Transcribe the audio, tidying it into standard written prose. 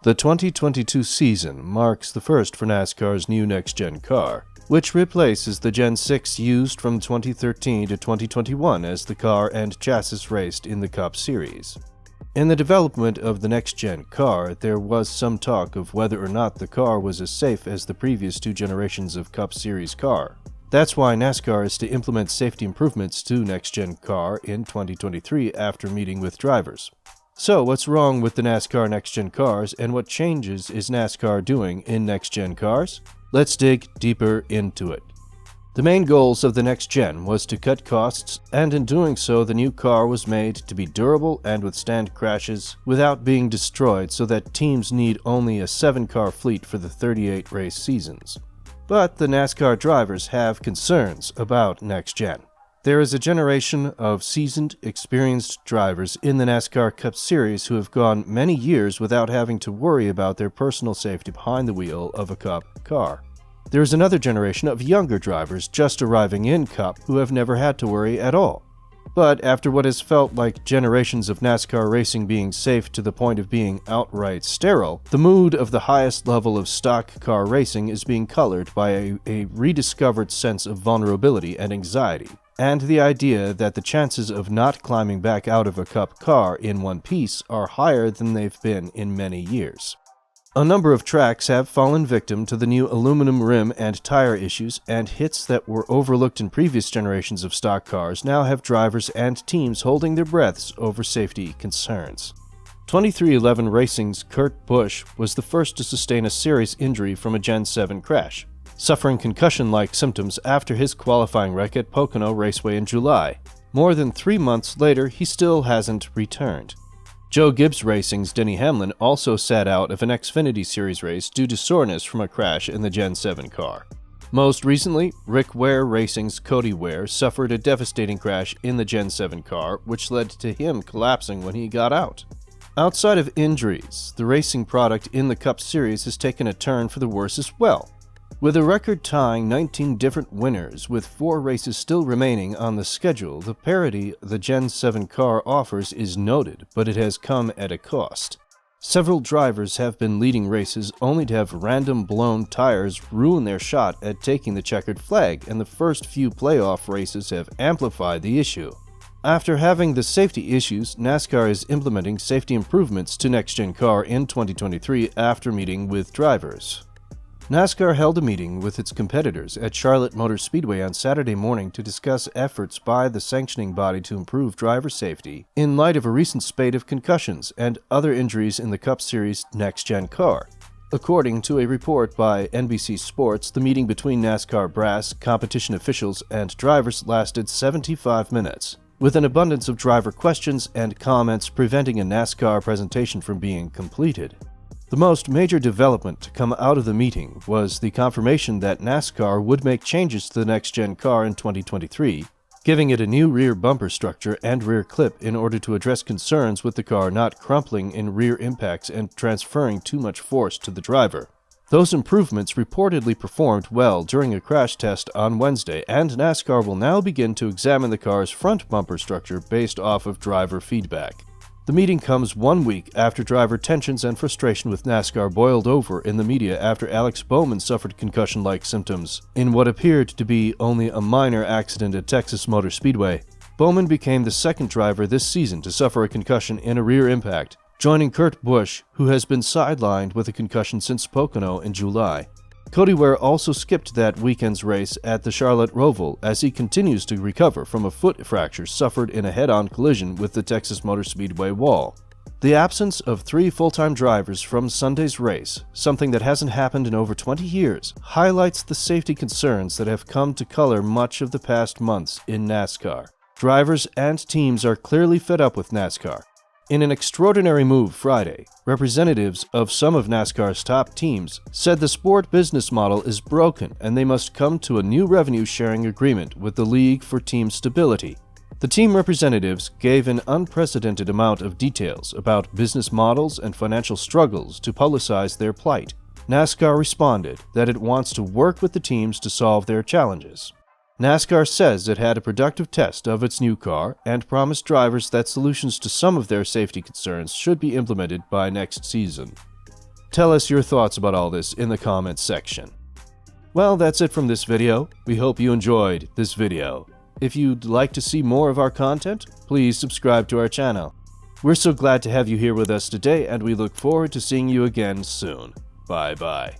The 2022 season marks the first for NASCAR's new next-gen car, which replaces the Gen 6 used from 2013 to 2021 as the car and chassis raced in the Cup Series. In the development of the next-gen car, there was some talk of whether or not the car was as safe as the previous two generations of Cup Series car. That's why NASCAR is to implement safety improvements to next-gen car in 2023 after meeting with drivers. So, what's wrong with the NASCAR Next Gen Cars, and what changes is NASCAR doing in Next Gen Cars? Let's dig deeper into it. The main goals of the Next Gen was to cut costs, and in doing so, the new car was made to be durable and withstand crashes without being destroyed, so that teams need only a 7-car fleet for the 38 race seasons. But the NASCAR drivers have concerns about Next Gen. There is a generation of seasoned, experienced drivers in the NASCAR Cup Series who have gone many years without having to worry about their personal safety behind the wheel of a Cup car. There is another generation of younger drivers just arriving in Cup who have never had to worry at all. But after what has felt like generations of NASCAR racing being safe to the point of being outright sterile, the mood of the highest level of stock car racing is being colored by a rediscovered sense of vulnerability and anxiety, and the idea that the chances of not climbing back out of a Cup car in one piece are higher than they've been in many years. A number of tracks have fallen victim to the new aluminum rim and tire issues, and hits that were overlooked in previous generations of stock cars now have drivers and teams holding their breaths over safety concerns. 2311 Racing's Kurt Busch was the first to sustain a serious injury from a Gen 7 crash, suffering concussion-like symptoms after his qualifying wreck at Pocono Raceway in July. More than 3 months later, he still hasn't returned. Joe Gibbs Racing's Denny Hamlin also sat out of an Xfinity Series race due to soreness from a crash in the Gen 7 car. Most recently, Rick Ware Racing's Cody Ware suffered a devastating crash in the Gen 7 car, which led to him collapsing when he got out. Outside of injuries, the racing product in the Cup Series has taken a turn for the worse as well. With a record-tying 19 different winners with 4 races still remaining on the schedule, the parity the Gen 7 car offers is noted, but it has come at a cost. Several drivers have been leading races only to have random blown tires ruin their shot at taking the checkered flag, and the first few playoff races have amplified the issue. After having the safety issues, NASCAR is implementing safety improvements to Next Gen Car in 2023 after meeting with drivers. NASCAR held a meeting with its competitors at Charlotte Motor Speedway on Saturday morning to discuss efforts by the sanctioning body to improve driver safety in light of a recent spate of concussions and other injuries in the Cup Series Next Gen car. According to a report by NBC Sports, the meeting between NASCAR brass, competition officials, and drivers lasted 75 minutes, with an abundance of driver questions and comments preventing a NASCAR presentation from being completed. The most major development to come out of the meeting was the confirmation that NASCAR would make changes to the next-gen car in 2023, giving it a new rear bumper structure and rear clip in order to address concerns with the car not crumpling in rear impacts and transferring too much force to the driver. Those improvements reportedly performed well during a crash test on Wednesday, and NASCAR will now begin to examine the car's front bumper structure based off of driver feedback. The meeting comes 1 week after driver tensions and frustration with NASCAR boiled over in the media after Alex Bowman suffered concussion-like symptoms in what appeared to be only a minor accident at Texas Motor Speedway. Bowman became the second driver this season to suffer a concussion in a rear impact, joining Kurt Busch, who has been sidelined with a concussion since Pocono in July. Cody Ware also skipped that weekend's race at the Charlotte Roval as he continues to recover from a foot fracture suffered in a head-on collision with the Texas Motor Speedway wall. The absence of 3 full-time drivers from Sunday's race, something that hasn't happened in over 20 years, highlights the safety concerns that have come to color much of the past months in NASCAR. Drivers and teams are clearly fed up with NASCAR. In an extraordinary move Friday, representatives of some of NASCAR's top teams said the sport business model is broken and they must come to a new revenue-sharing agreement with the League for Team Stability. The team representatives gave an unprecedented amount of details about business models and financial struggles to publicize their plight. NASCAR responded that it wants to work with the teams to solve their challenges. NASCAR says it had a productive test of its new car and promised drivers that solutions to some of their safety concerns should be implemented by next season. Tell us your thoughts about all this in the comments section. Well, that's it from this video. We hope you enjoyed this video. If you'd like to see more of our content, please subscribe to our channel. We're so glad to have you here with us today, and we look forward to seeing you again soon. Bye-bye.